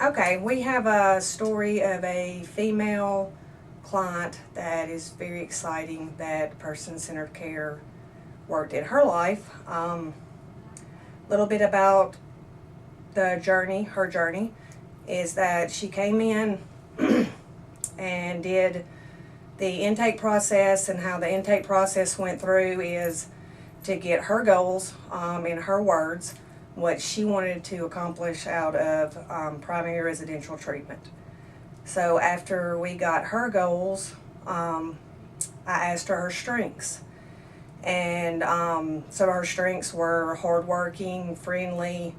Okay, we have a story of a female client that is very exciting that person-centered care worked in her life. Little bit about the journey, her journey, is that she came in and did the intake process, and how the intake process went through is to get her goals, in her words, what she wanted to accomplish out of primary residential treatment. So after we got her goals, I asked her strengths. And some of her strengths were hardworking, friendly.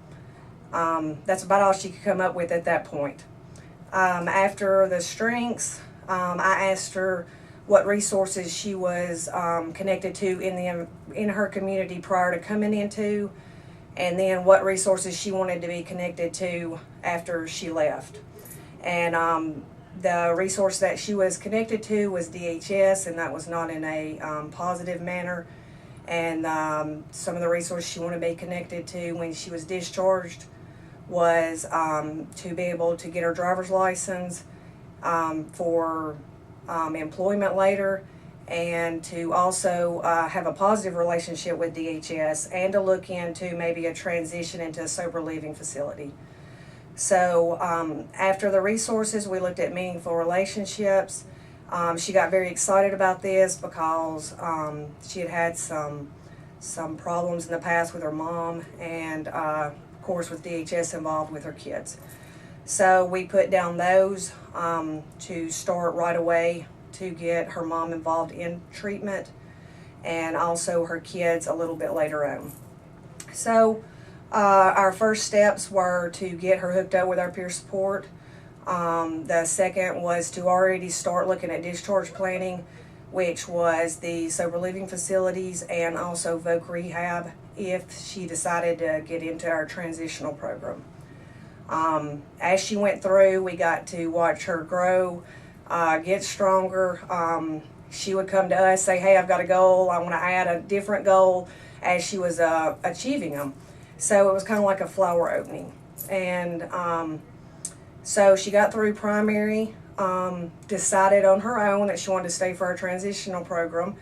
That's about all she could come up with at that point. After the strengths, I asked her what resources she was connected to in her community prior to coming into, and then what resources she wanted to be connected to after she left. And the resource that she was connected to was DHS, and that was not in a positive manner. And some of the resources she wanted to be connected to when she was discharged was to be able to get her driver's license for employment later, and to also have a positive relationship with DHS, and to look into maybe a transition into a sober living facility. So after the resources, we looked at meaningful relationships. She got very excited about this because she had had some problems in the past with her mom, and of course with DHS involved with her kids. So we put down those to start right away to get her mom involved in treatment, and also her kids a little bit later on. So our first steps were to get her hooked up with our peer support. The second was to already start looking at discharge planning, which was the sober living facilities and also Voc Rehab if she decided to get into our transitional program. As she went through, we got to watch her grow, get stronger. She would come to us, say, hey, I've got a goal, I want to add a different goal, as she was achieving them. So it was kind of like a flower opening. And so she got through primary, decided on her own that she wanted to stay for our transitional program.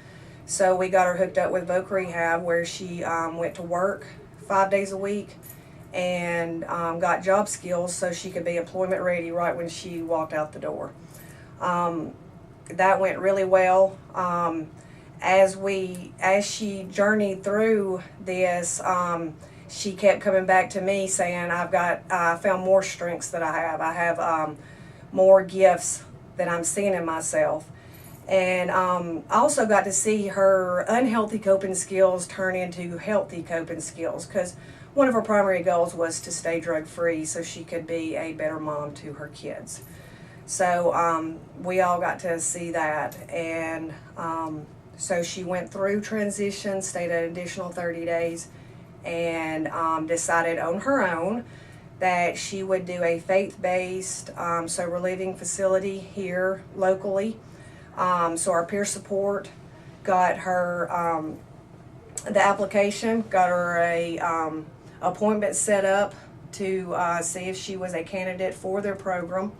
So we got her hooked up with Voc Rehab, where she went to work 5 days a week, and got job skills so she could be employment ready right when she walked out the door. That went really well. As she journeyed through this, she kept coming back to me saying, I found more strengths that I have. I have more gifts that I'm seeing in myself. And I also got to see her unhealthy coping skills turn into healthy coping skills, because one of her primary goals was to stay drug-free so she could be a better mom to her kids. So we all got to see that, and so she went through transition, stayed an additional 30 days, and decided on her own that she would do a faith-based sober living facility here locally. So our peer support got her the application, got her a appointment set up to see if she was a candidate for their program.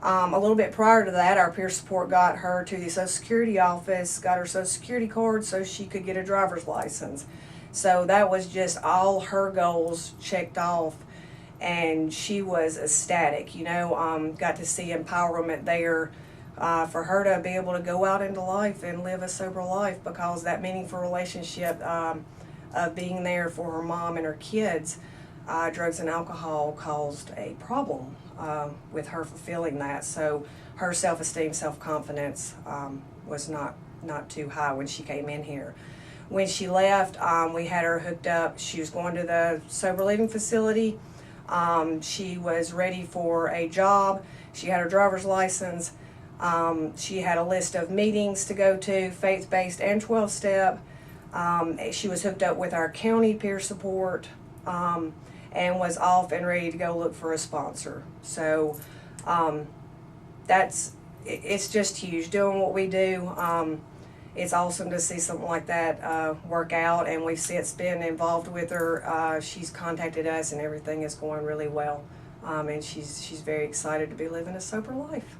A little bit prior to that, our peer support got her to the Social Security office, got her Social Security card so she could get a driver's license. So that was just all her goals checked off, and she was ecstatic. Got to see empowerment there for her to be able to go out into life and live a sober life, because that meaningful relationship of being there for her mom and her kids, drugs and alcohol caused a problem with her fulfilling that. So her self-esteem, self-confidence was not too high when she came in here. When she left, we had her hooked up. She was going to the sober living facility. She was ready for a job. She had her driver's license. She had a list of meetings to go to, faith-based and 12-step. She was hooked up with our county peer support, and was off and ready to go look for a sponsor. So it's just huge. Doing what we do, it's awesome to see something like that work out, and we've since been involved with her. She's contacted us, and everything is going really well and she's very excited to be living a sober life.